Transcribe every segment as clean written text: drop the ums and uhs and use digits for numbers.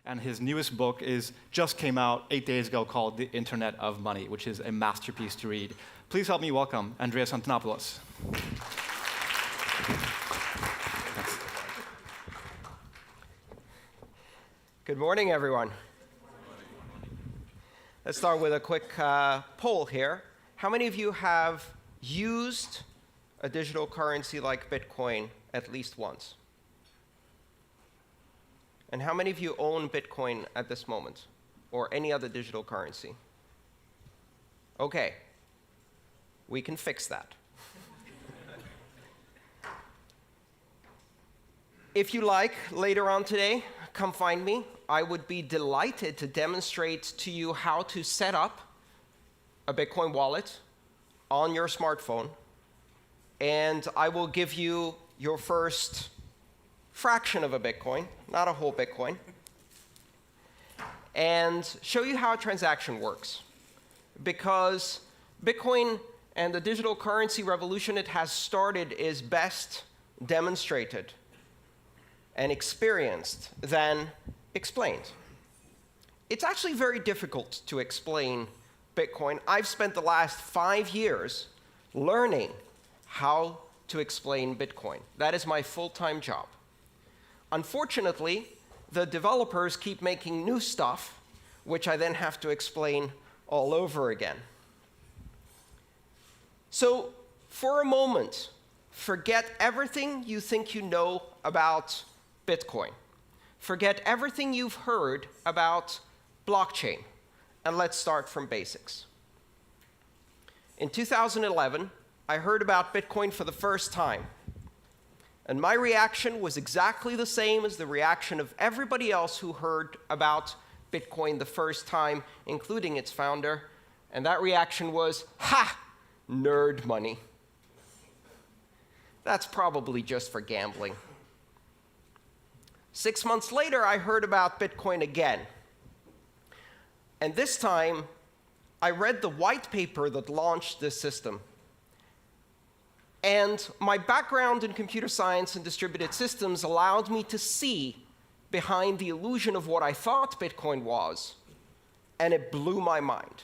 and his newest book just came out 8 days ago called The Internet of Money, which is a masterpiece to read. Please help me welcome Andreas Antonopoulos. Good morning, everyone. Let's start with a quick poll here. How many of you have used a digital currency like Bitcoin at least once? And how many of you own Bitcoin at this moment, or any other digital currency? Okay, we can fix that. If you like, later on today, come find me. I would be delighted to demonstrate to you how to set up a Bitcoin wallet on your smartphone, and I will give you your first fraction of a Bitcoin, not a whole Bitcoin, and show you how a transaction works. Because Bitcoin and the digital currency revolution it has started is best demonstrated and experienced than explained. It's actually very difficult to explain Bitcoin. I've spent the last 5 years learning how to explain Bitcoin. That is my full-time job. Unfortunately, the developers keep making new stuff, which I then have to explain all over again. So, for a moment, forget everything you think you know about Bitcoin. Forget everything you've heard about blockchain, and let's start from basics. In 2011, I heard about Bitcoin for the first time. And my reaction was exactly the same as the reaction of everybody else who heard about Bitcoin the first time, including its founder. And that reaction was, ha, nerd money. That's probably just for gambling. 6 months later, I heard about Bitcoin again. And this time, I read the white paper that launched this system. And my background in computer science and distributed systems allowed me to see behind the illusion of what I thought Bitcoin was, and it blew my mind.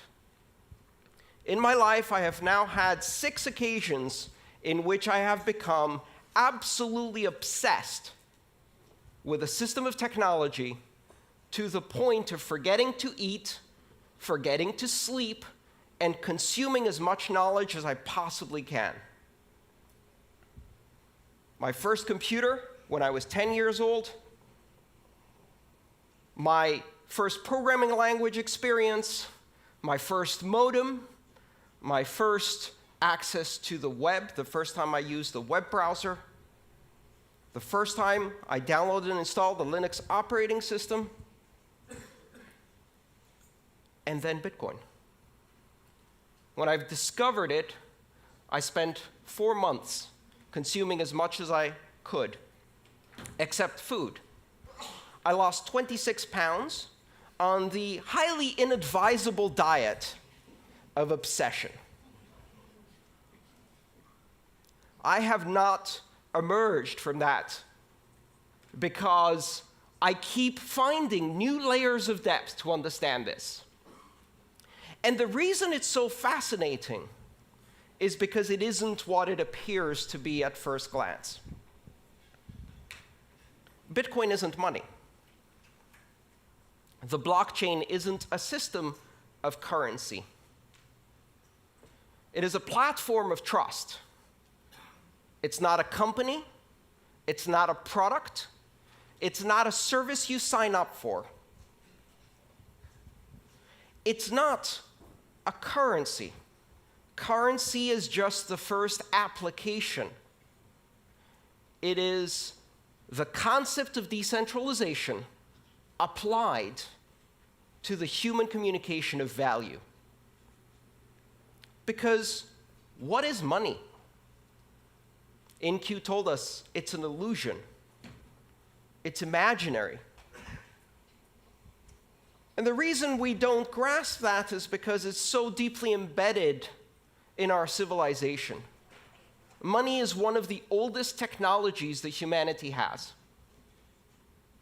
In my life, I have now had 6 occasions in which I have become absolutely obsessed with a system of technology to the point of forgetting to eat, forgetting to sleep, and consuming as much knowledge as I possibly can. My first computer, when I was 10 years old, my first programming language experience, my first modem, my first access to the web, the first time I used the web browser, the first time I downloaded and installed the Linux operating system, and then Bitcoin. When I discovered it, I spent 4 months consuming as much as I could, except food. I lost 26 pounds on the highly inadvisable diet of obsession. I have not emerged from that because I keep finding new layers of depth to understand this. And the reason it's so fascinating is because it isn't what it appears to be at first glance. Bitcoin isn't money. The blockchain isn't a system of currency. It is a platform of trust. It's not a company. It's not a product. It's not a service you sign up for. It's not a currency. Currency is just the first application. It is the concept of decentralization applied to the human communication of value. Because what is money? InQ told us it's an illusion. It's imaginary. And the reason we don't grasp that is because it's so deeply embedded in our civilization. Money is one of the oldest technologies that humanity has.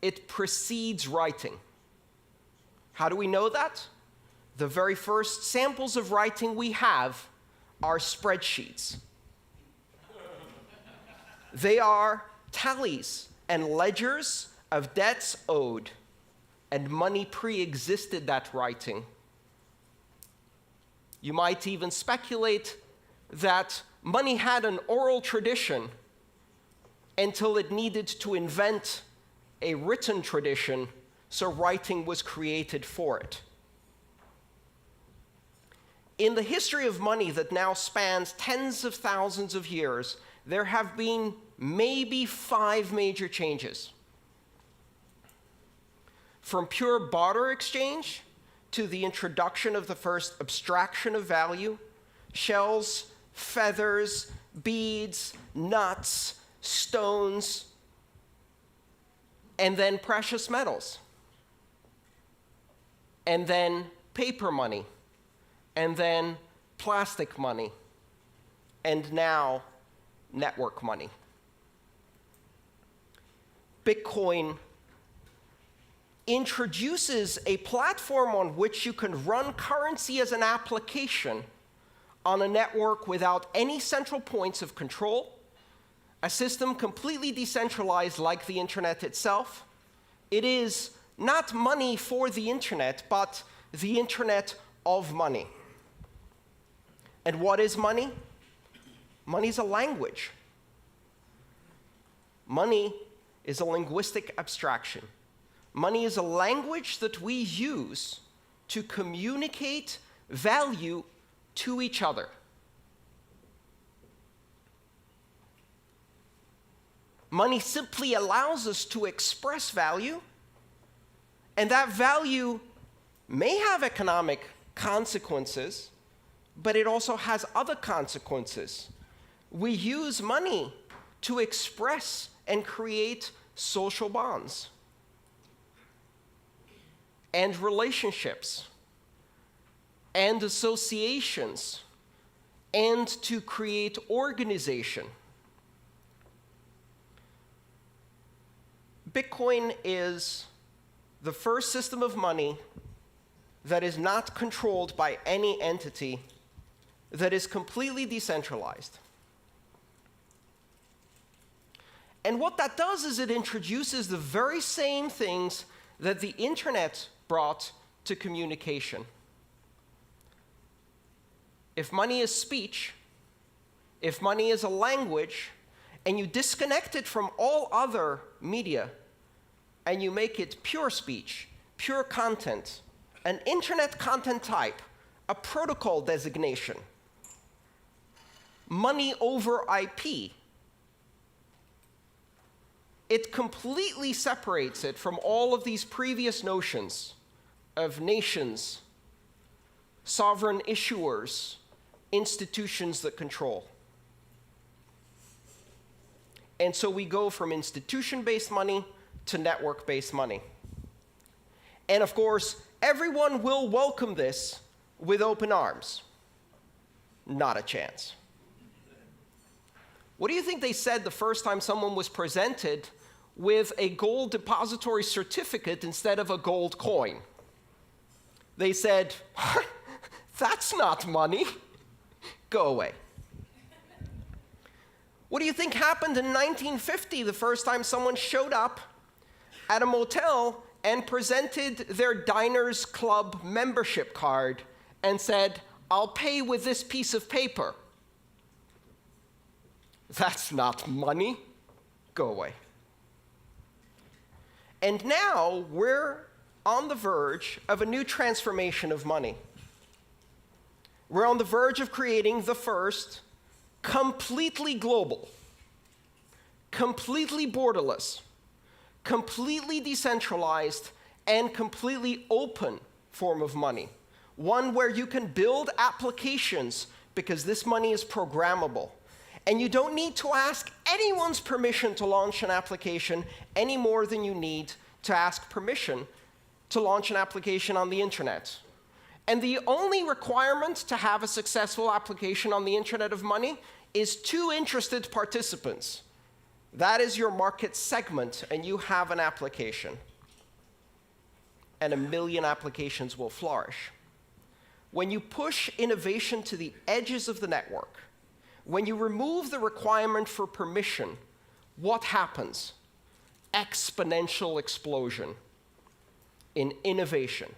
It precedes writing. How do we know that? The very first samples of writing we have are spreadsheets. They are tallies and ledgers of debts owed, and money pre-existed that writing. You might even speculate that money had an oral tradition until it needed to invent a written tradition, so writing was created for it. In the history of money that now spans tens of thousands of years, there have been maybe 5 major changes. From pure barter exchange to the introduction of the first abstraction of value, shells, feathers, beads, nuts, stones, and then precious metals, and then paper money, and then plastic money, and now network money. Bitcoin introduces a platform on which you can run currency as an application on a network without any central points of control, a system completely decentralized like the internet itself. It is not money for the internet, but the internet of money. And what is money? Money is a language. Money is a linguistic abstraction. Money is a language that we use to communicate value to each other. Money simply allows us to express value, and that value may have economic consequences, but it also has other consequences. We use money to express and create social bonds and relationships and associations and to create organization. Bitcoin is the first system of money that is not controlled by any entity, that is completely decentralized. And what that does is it introduces the very same things that the internet brought to communication. If money is speech, if money is a language, and you disconnect it from all other media, and you make it pure speech, pure content, an internet content type, a protocol designation, money over IP, it completely separates it from all of these previous notions of nations, sovereign issuers, institutions that control. And so we go from institution-based money to network-based money. And of course, everyone will welcome this with open arms. Not a chance. What do you think they said the first time someone was presented with a gold depository certificate instead of a gold coin? They said, "That's not money. Go away." What do you think happened in 1950 the first time someone showed up at a motel and presented their Diners Club membership card and said, "I'll pay with this piece of paper"? That's not money. Go away. And now we're on the verge of a new transformation of money. We're on the verge of creating the first completely global, completely borderless, completely decentralized, and completely open form of money. One where you can build applications because this money is programmable. And you don't need to ask anyone's permission to launch an application any more than you need to ask permission to launch an application on the internet. And the only requirement to have a successful application on the internet of money is 2 interested participants. That is your market segment, and you have an application. and 1 million applications will flourish. When you push innovation to the edges of the network, when you remove the requirement for permission, what happens? Exponential explosion in innovation.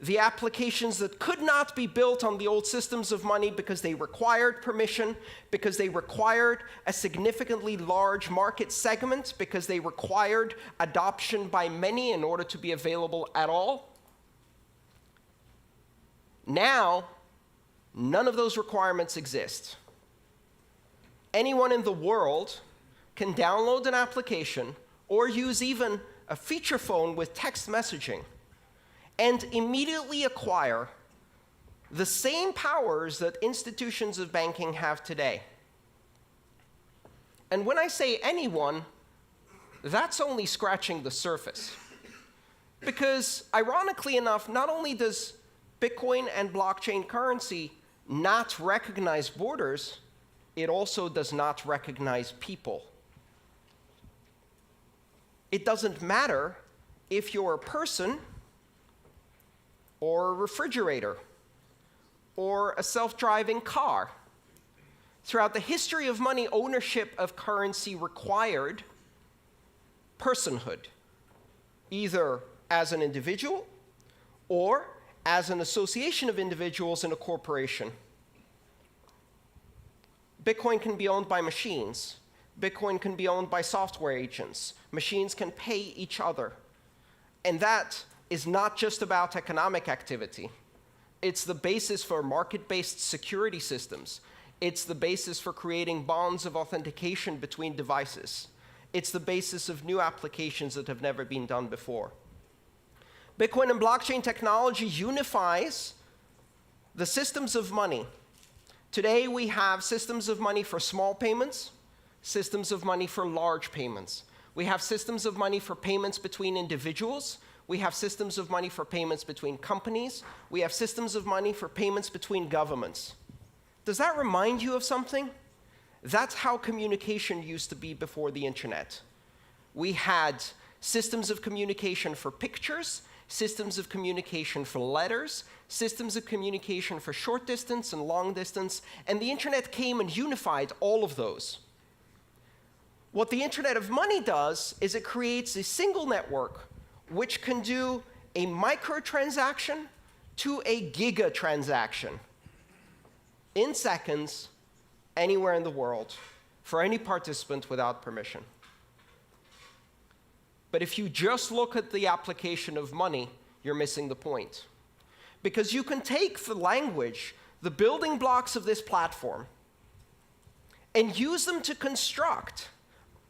The applications that could not be built on the old systems of money because they required permission, because they required a significantly large market segment, because they required adoption by many in order to be available at all. Now, none of those requirements exist. Anyone in the world can download an application or use even a feature phone with text messaging and immediately acquire the same powers that institutions of banking have today. And when I say anyone, that's only scratching the surface. Because ironically enough, not only does Bitcoin and blockchain currency not recognize borders, it also does not recognize people. It doesn't matter if you're a person or a refrigerator or a self-driving car. Throughout the history of money, ownership of currency required personhood, either as an individual or as an association of individuals in a corporation. Bitcoin can be owned by machines. Bitcoin can be owned by software agents. Machines can pay each other. And that is not just about economic activity. It's the basis for market-based security systems. It's the basis for creating bonds of authentication between devices. It's the basis of new applications that have never been done before. Bitcoin and blockchain technology unifies the systems of money. Today, we have systems of money for small payments, systems of money for large payments. We have systems of money for payments between individuals. We have systems of money for payments between companies. We have systems of money for payments between governments. Does that remind you of something? That's how communication used to be before the internet. We had systems of communication for pictures, systems of communication for letters, systems of communication for short distance and long distance, and the internet came and unified all of those. What the Internet of Money does is it creates a single network which can do a microtransaction to a gigatransaction in seconds, anywhere in the world, for any participant without permission. But if you just look at the application of money, you're missing the point. Because you can take the language, the building blocks of this platform, and use them to construct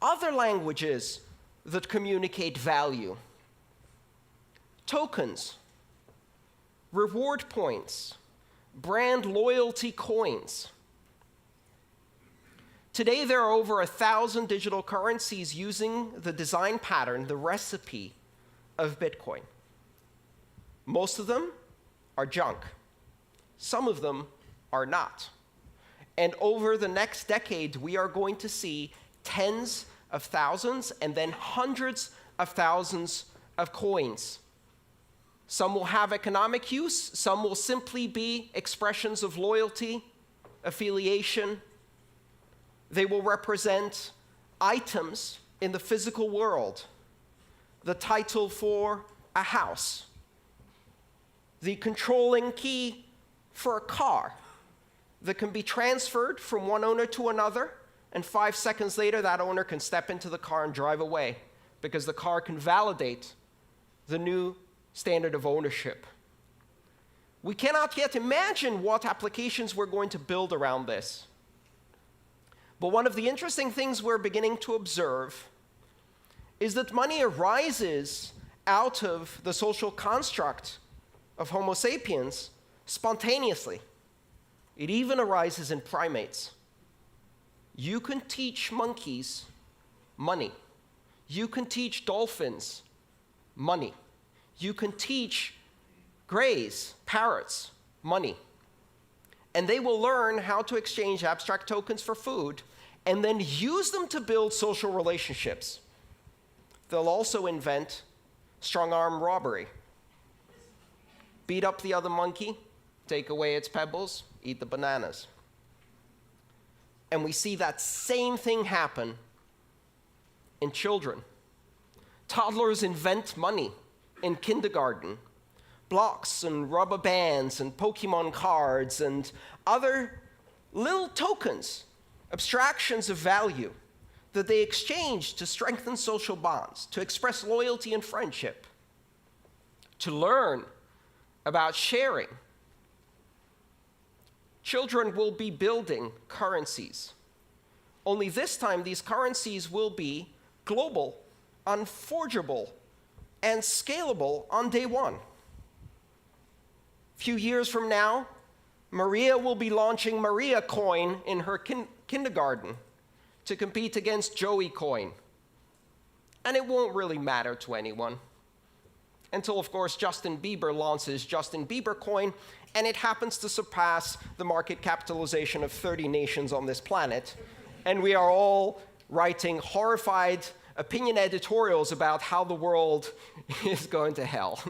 other languages that communicate value. Tokens, reward points, brand loyalty coins. Today, there are over 1,000 digital currencies using the design pattern, the recipe of Bitcoin. Most of them are junk. Some of them are not. And over the next decade, we are going to see tens of thousands and then hundreds of thousands of coins. Some will have economic use. Some will simply be expressions of loyalty, affiliation. They will represent items in the physical world, the title for a house, the controlling key for a car that can be transferred from one owner to another, and 5 seconds later, that owner can step into the car and drive away because the car can validate the new standard of ownership. We cannot yet imagine what applications we're going to build around this. But one of the interesting things we're beginning to observe is that money arises out of the social construct of Homo sapiens spontaneously. It even arises in primates. You can teach monkeys money. You can teach dolphins money. You can teach greys, parrots, money. And they will learn how to exchange abstract tokens for food and then use them to build social relationships. They'll also invent strong-arm robbery. Beat up the other monkey, take away its pebbles, eat the bananas. And we see that same thing happen in children. Toddlers invent money in kindergarten. Blocks and rubber bands and Pokemon cards and other little tokens, abstractions of value that they exchange to strengthen social bonds, to express loyalty and friendship, to learn about sharing. Children will be building currencies. Only this time, these currencies will be global, unforgeable, and scalable on day one. A few years from now, Maria will be launching Maria Coin in her kindergarten to compete against Joey Coin. And it won't really matter to anyone. Until, of course, Justin Bieber launches Justin Bieber Coin, and it happens to surpass the market capitalization of 30 nations on this planet. And we are all writing horrified opinion editorials about how the world is going to hell.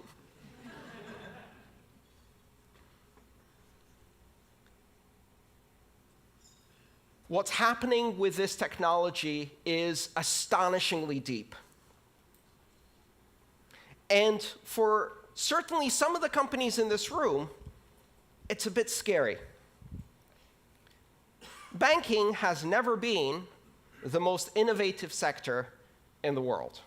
What's happening with this technology is astonishingly deep. And for certainly some of the companies in this room, it's a bit scary. Banking has never been the most innovative sector in the world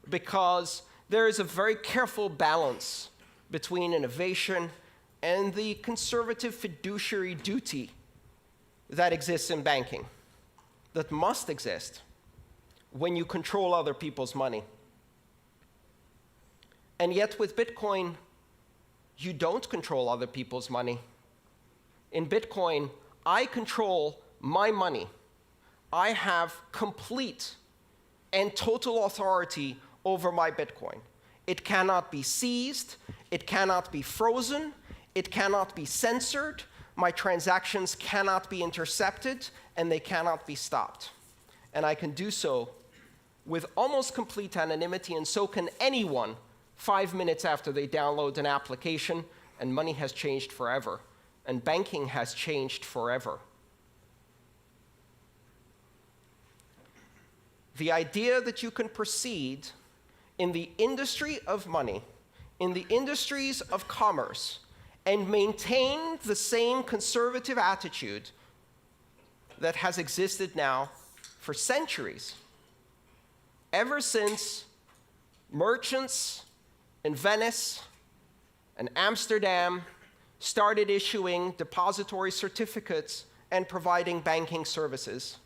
because there is a very careful balance between innovation and the conservative fiduciary duty that exists in banking, that must exist when you control other people's money. And yet with Bitcoin, you don't control other people's money. In Bitcoin, I control my money. I have complete and total authority over my Bitcoin. It cannot be seized, it cannot be frozen, it cannot be censored, my transactions cannot be intercepted, and they cannot be stopped. And I can do so with almost complete anonymity, and so can anyone 5 minutes after they download an application, and money has changed forever, and banking has changed forever. The idea that you can proceed in the industry of money, in the industries of commerce, and maintain the same conservative attitude that has existed now for centuries, ever since merchants in Venice and Amsterdam started issuing depository certificates and providing banking services.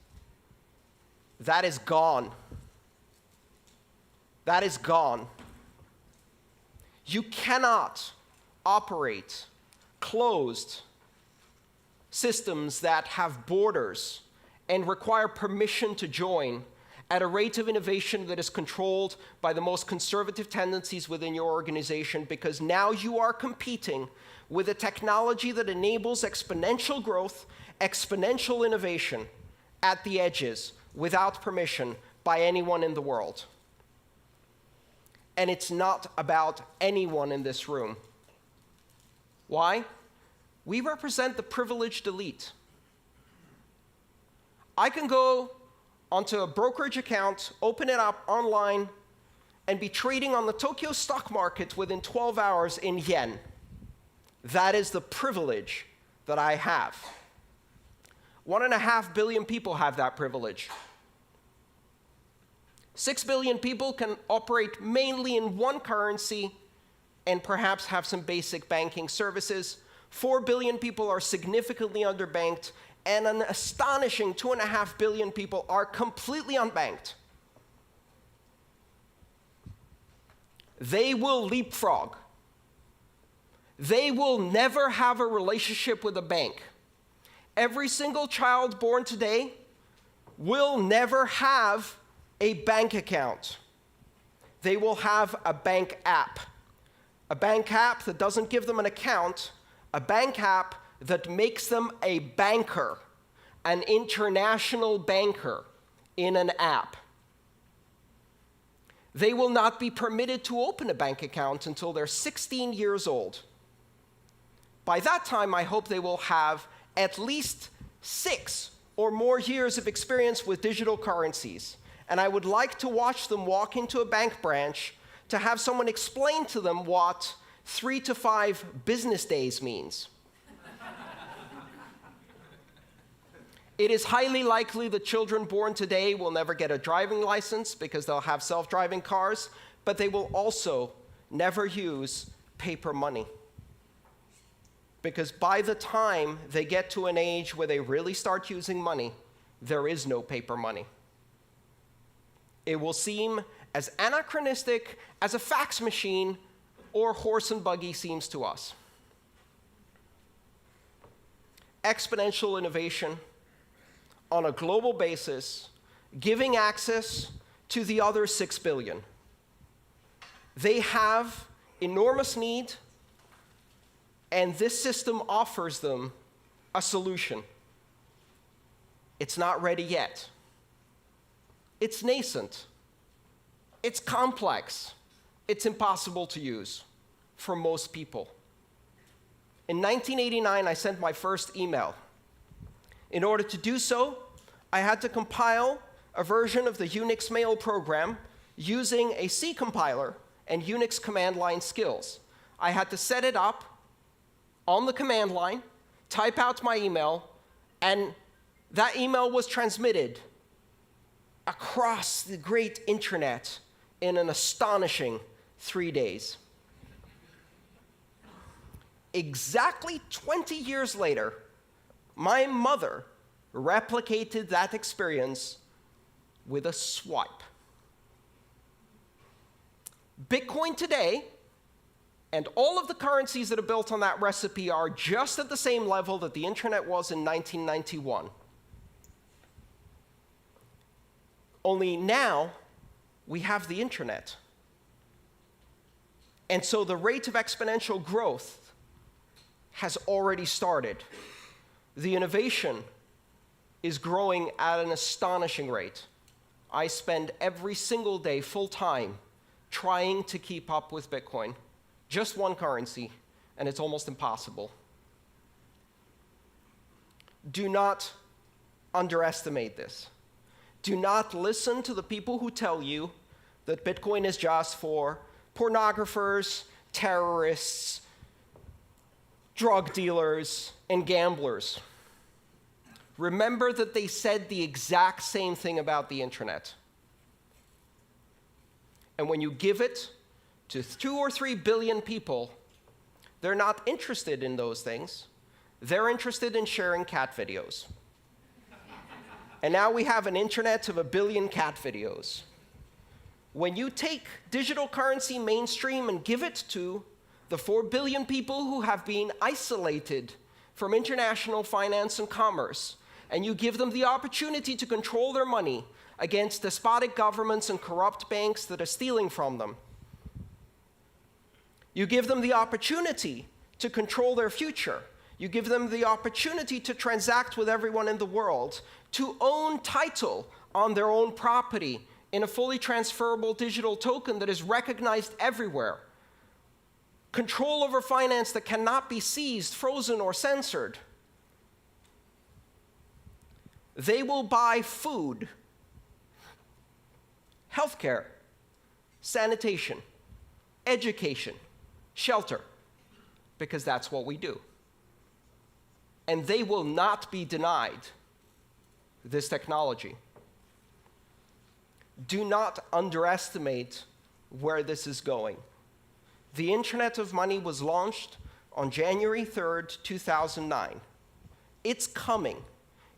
That is gone. That is gone. You cannot operate closed systems that have borders and require permission to join at a rate of innovation that is controlled by the most conservative tendencies within your organization, because now you are competing with a technology that enables exponential growth, exponential innovation at the edges without permission by anyone in the world. And it's not about anyone in this room. Why? We represent the privileged elite. I can go onto a brokerage account, open it up online, and be trading on the Tokyo stock market within 12 hours in yen. That is the privilege that I have. 1.5 billion people have that privilege. 6 billion people can operate mainly in one currency and perhaps have some basic banking services. 4 billion people are significantly underbanked, and an astonishing 2.5 billion people are completely unbanked. They will leapfrog. They will never have a relationship with a bank. Every single child born today will never have a bank account. They will have a bank app. A bank app that doesn't give them an account, a bank app that makes them a banker, an international banker in an app. They will not be permitted to open a bank account until they're 16 years old. By that time, I hope they will have at least 6 or more years of experience with digital currencies. And I would like to watch them walk into a bank branch to have someone explain to them what 3 to 5 business days means. It is highly likely that children born today will never get a driving license because they'll have self-driving cars, but they will also never use paper money. Because by the time they get to an age where they really start using money, there is no paper money. It will seem as anachronistic as a fax machine or horse and buggy seems to us. Exponential innovation on a global basis, giving access to the other 6 billion. They have enormous need, and this system offers them a solution. It's not ready yet. It's nascent. It's complex. It's impossible to use for most people. In 1989, I sent my first email. In order to do so, I had to compile a version of the Unix mail program using a C compiler and Unix command line skills. I had to set it up on the command line, type out my email, and that email was transmitted across the great internet in an astonishing 3 days. Exactly 20 years later, my mother replicated that experience with a swipe. Bitcoin today and all of the currencies that are built on that recipe are just at the same level that the internet was in 1991. Only now we have the internet. And so the rate of exponential growth has already started. The innovation is growing at an astonishing rate. I spend every single day full-time trying to keep up with Bitcoin. Just one currency, and it's almost impossible. Do not underestimate this. Do not listen to the people who tell you that Bitcoin is just for pornographers, terrorists, drug dealers, and gamblers. Remember that they said the exact same thing about the internet. And when you give it to 2 or 3 billion people, they're not interested in those things. They're interested in sharing cat videos. And now we have an internet of 1 billion cat videos. When you take digital currency mainstream and give it to the 4 billion people who have been isolated from international finance and commerce, and you give them the opportunity to control their money against despotic governments and corrupt banks that are stealing from them, you give them the opportunity to control their future. You give them the opportunity to transact with everyone in the world, to own title on their own property in a fully transferable digital token that is recognized everywhere. Control over finance that cannot be seized, frozen, or censored. They will buy food, healthcare, sanitation, education, shelter, because that's what we do. And they will not be denied this technology. Do not underestimate where this is going. The Internet of Money was launched on January 3rd, 2009. It's coming.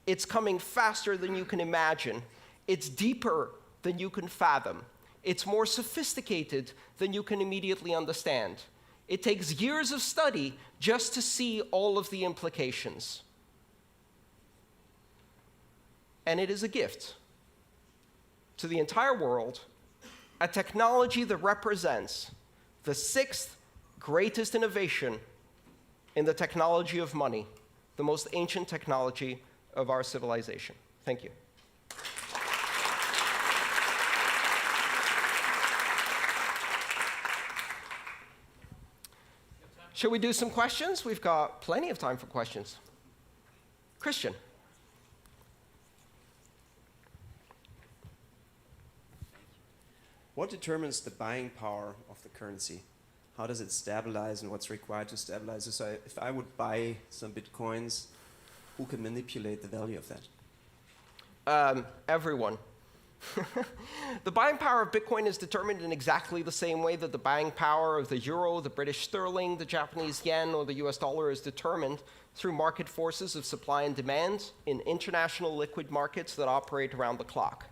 It's coming faster than you can imagine. It's deeper than you can fathom. It's more sophisticated than you can immediately understand. It takes years of study just to see all of the implications. And it is a gift to the entire world, a technology that represents the 6th greatest innovation in the technology of money, the most ancient technology of our civilization. Thank you. Shall we do some questions? We've got plenty of time for questions. Christian. What determines the buying power of the currency? How does it stabilize and what's required to stabilize it? So if I would buy some Bitcoins, who can manipulate the value of that? Everyone. The buying power of Bitcoin is determined in exactly the same way that the buying power of the euro, the British sterling, the Japanese yen, or the US dollar is determined through market forces of supply and demand in international liquid markets that operate around the clock.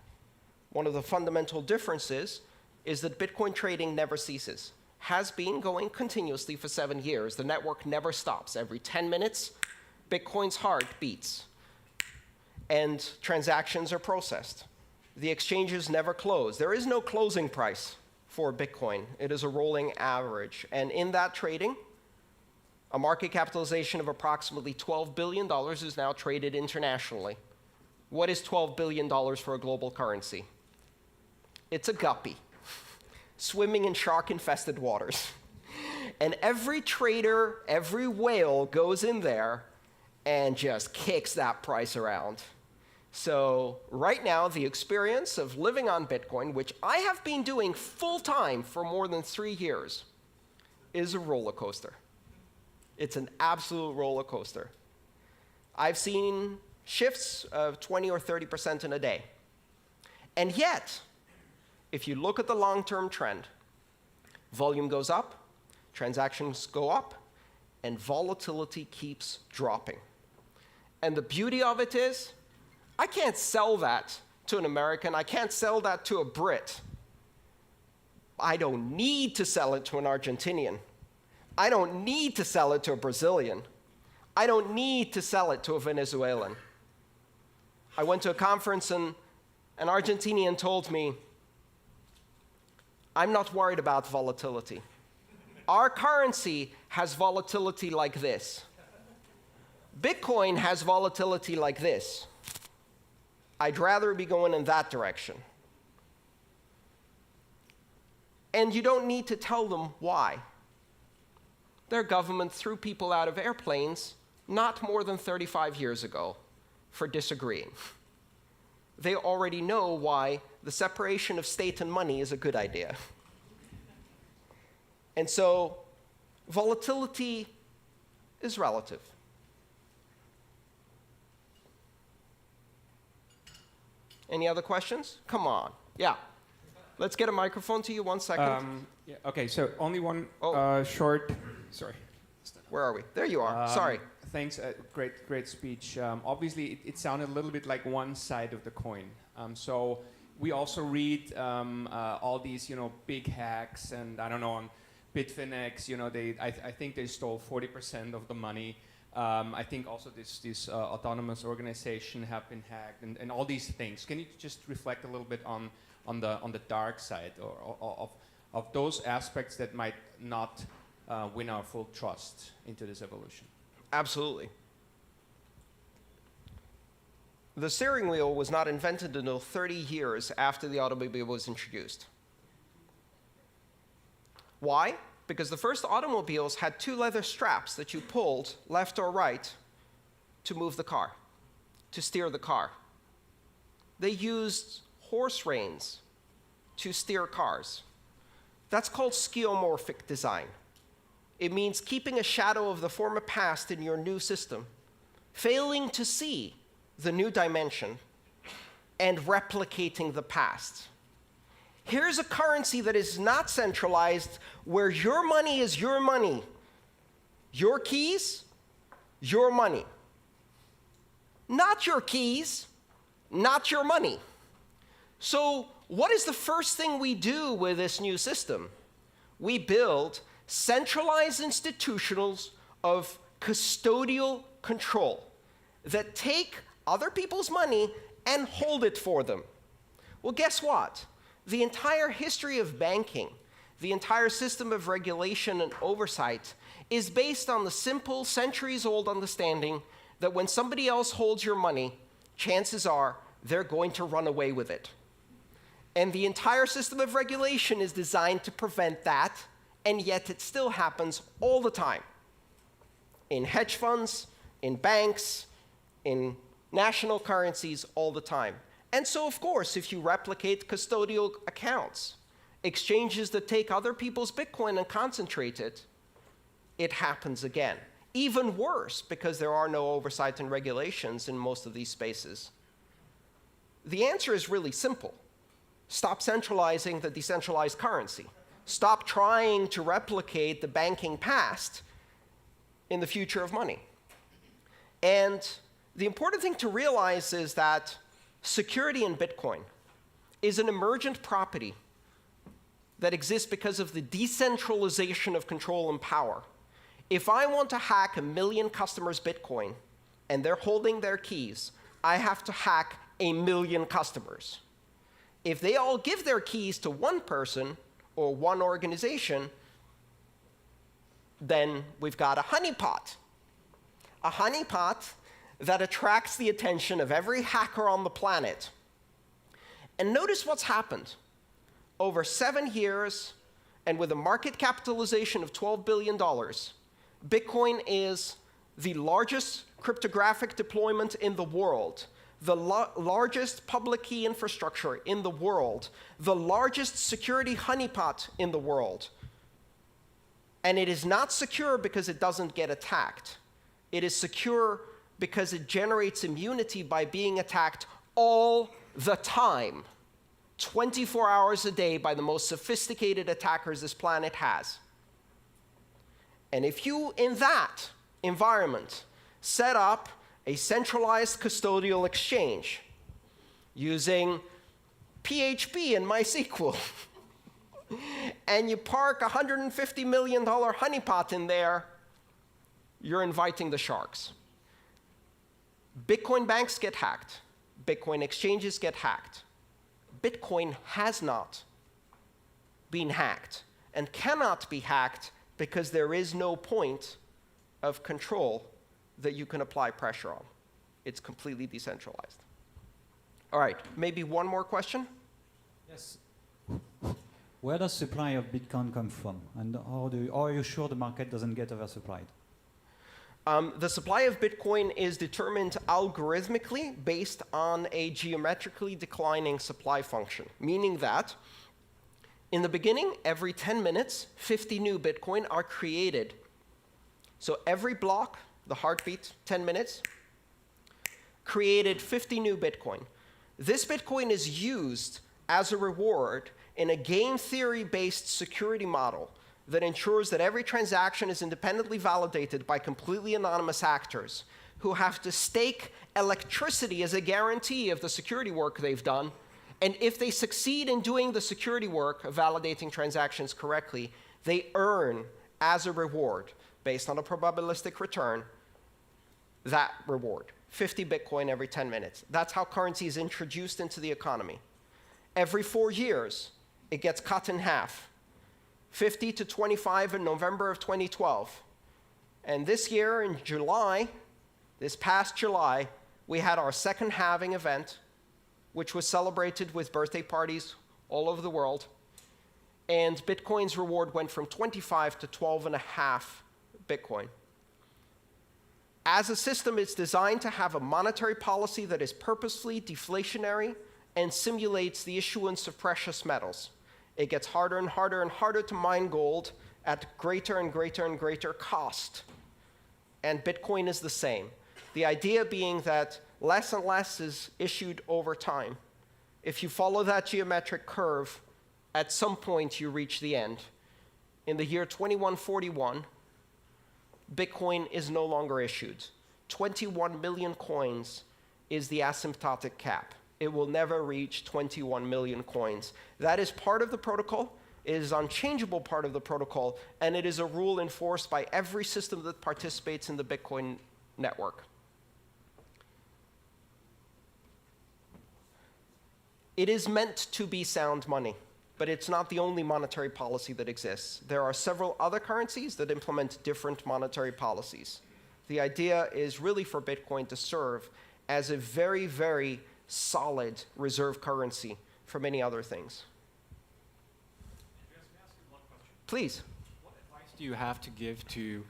One of the fundamental differences is that Bitcoin trading never ceases. Has been going continuously for 7 years. The network never stops. Every 10 minutes, Bitcoin's heart beats, and transactions are processed. The exchanges never close. There is no closing price for Bitcoin. It is a rolling average. And in that trading, a market capitalization of approximately $12 billion is now traded internationally. What is $12 billion for a global currency? It's a guppy swimming in shark-infested waters. And every trader, every whale goes in there and just kicks that price around. So right now, the experience of living on Bitcoin, which I have been doing full-time for more than 3 years, is a roller coaster. It's an absolute roller coaster. I've seen shifts of 20 or 30% in a day. And yet, if you look at the long-term trend, volume goes up, transactions go up, and volatility keeps dropping. And the beauty of it is, I can't sell that to an American. I can't sell that to a Brit. I don't need to sell it to an Argentinian. I don't need to sell it to a Brazilian. I don't need to sell it to a Venezuelan. I went to a conference and an Argentinian told me, I'm not worried about volatility. Our currency has volatility like this. Bitcoin has volatility like this. I'd rather be going in that direction. And you don't need to tell them why. Their government threw people out of airplanes not more than 35 years ago for disagreeing. They already know why the separation of state and money is a good idea. And so volatility is relative. Any other questions? Come on. Yeah. Let's get a microphone to you. 1 second. Yeah, okay, so only one short. Sorry. Where are we? There you are. Sorry. Thanks. Great speech. Obviously, it sounded a little bit like one side of the coin. So we also read all these, big hacks, and I don't know, on Bitfinex, I think they stole 40% of the money. I think also this autonomous organization have been hacked, and all these things. Can you just reflect a little bit on the dark side of those aspects that might not win our full trust into this evolution? Absolutely. The steering wheel was not invented until 30 years after the automobile was introduced. Why? Because the first automobiles had 2 leather straps that you pulled left or right to move the car, to steer the car. They used horse reins to steer cars. That's called skeuomorphic design. It means keeping a shadow of the former past in your new system, failing to see the new dimension, and replicating the past. Here's a currency that is not centralized, where your money is your money. Your keys, your money. Not your keys, not your money. So what is the first thing we do with this new system? We build centralized institutions of custodial control that take other people's money and hold it for them. Well, guess what? The entire history of banking, the entire system of regulation and oversight is based on the simple, centuries-old understanding that when somebody else holds your money, chances are they're going to run away with it. And the entire system of regulation is designed to prevent that, and yet it still happens all the time. in hedge funds, in banks, in national currencies all the time. And so, of course, if you replicate custodial accounts, exchanges that take other people's Bitcoin and concentrate it, it happens again. Even worse, because there are no oversight and regulations in most of these spaces. The answer is really simple. Stop centralizing the decentralized currency. Stop trying to replicate the banking past in the future of money. And the important thing to realize is that security in Bitcoin is an emergent property that exists because of the decentralization of control and power. If I want to hack 1 million customers' Bitcoin and they're holding their keys, I have to hack 1 million customers. If they all give their keys to one person or one organization, then we've got a honeypot. A honeypot that attracts the attention of every hacker on the planet. And notice what's happened. Over 7 years, and with a market capitalization of $12 billion, Bitcoin is the largest cryptographic deployment in the world, the largest public key infrastructure in the world, the largest security honeypot in the world. And it is not secure because it doesn't get attacked. It is secure because it generates immunity by being attacked all the time, 24 hours a day by the most sophisticated attackers this planet has. And if you, in that environment, set up a centralized custodial exchange using PHP and MySQL, and you park a $150 million honeypot in there, you're inviting the sharks. Bitcoin banks get hacked. Bitcoin exchanges get hacked. Bitcoin has not been hacked and cannot be hacked because there is no point of control that you can apply pressure on. It's completely decentralized. All right, maybe one more question? Yes. Where does supply of Bitcoin come from? And how are you sure the market doesn't get oversupplied? The supply of Bitcoin is determined algorithmically based on a geometrically declining supply function, meaning that in the beginning, every 10 minutes, 50 new Bitcoin are created. So every block, the heartbeat, 10 minutes, created 50 new Bitcoin. This Bitcoin is used as a reward in a game theory-based security model that ensures that every transaction is independently validated by completely anonymous actors who have to stake electricity as a guarantee of the security work they've done. And if they succeed in doing the security work of validating transactions correctly, they earn as a reward, based on a probabilistic return, that reward, 50 Bitcoin every 10 minutes. That's how currency is introduced into the economy. Every 4 years, it gets cut in half, 50 to 25 in November of 2012. And this year, in July, this past July, we had our second halving event, which was celebrated with birthday parties all over the world. And Bitcoin's reward went from 25 to 12.5 Bitcoin. As a system, it's designed to have a monetary policy that is purposefully deflationary and simulates the issuance of precious metals. It gets harder and harder and harder to mine gold at greater and greater and greater cost. And Bitcoin is the same. The idea being that less and less is issued over time. If you follow that geometric curve, at some point you reach the end. In the year 2141, Bitcoin is no longer issued. 21 million coins is the asymptotic cap. It will never reach 21 million coins. That is part of the protocol. It is an unchangeable part of the protocol, and it is a rule enforced by every system that participates in the Bitcoin network. It is meant to be sound money, but it's not the only monetary policy that exists. There are several other currencies that implement different monetary policies. The idea is really for Bitcoin to serve as a very, very solid reserve currency for many other things. Andreas, may I ask you one question? Please. What advice do you have to give to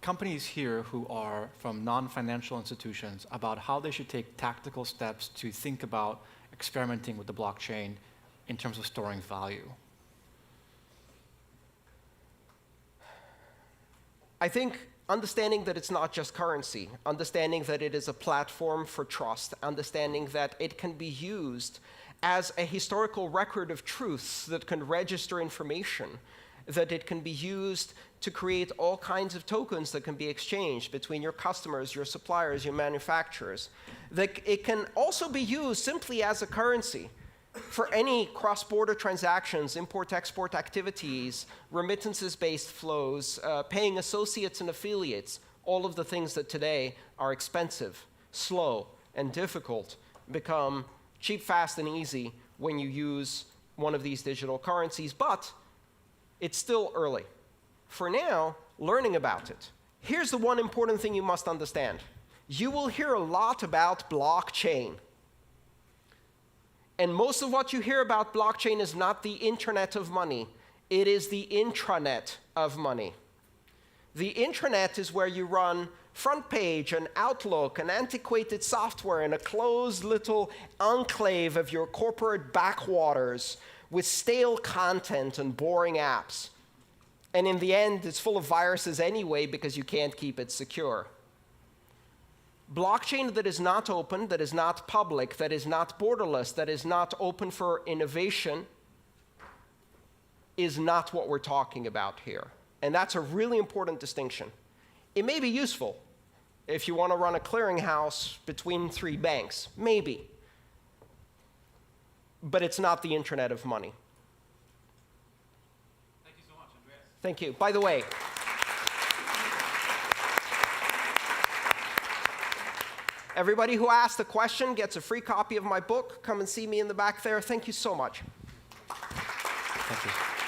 companies here who are from non-financial institutions about how they should take tactical steps to think about experimenting with the blockchain in terms of storing value? I think understanding that it's not just currency, understanding that it is a platform for trust, understanding that it can be used as a historical record of truths that can register information, that it can be used to create all kinds of tokens that can be exchanged between your customers, your suppliers, your manufacturers, that it can also be used simply as a currency for any cross-border transactions, import-export activities, remittances-based flows, paying associates and affiliates, all of the things that today are expensive, slow, and difficult become cheap, fast, and easy when you use one of these digital currencies, but it's still early. For now, learning about it. Here's the one important thing you must understand. You will hear a lot about blockchain. And most of what you hear about blockchain is not the internet of money. It is the intranet of money. The intranet is where you run front page and Outlook and antiquated software in a closed little enclave of your corporate backwaters with stale content and boring apps. And in the end, it's full of viruses anyway because you can't keep it secure. Blockchain that is not open, that is not public, that is not borderless, that is not open for innovation is not what we're talking about here. And that's a really important distinction. It may be useful if you want to run a clearinghouse between 3 banks, maybe. But it's not the internet of money. Thank you so much, Andreas. Thank you. By the way, everybody who asked a question gets a free copy of my book. Come and see me in the back there. Thank you so much. Thank you.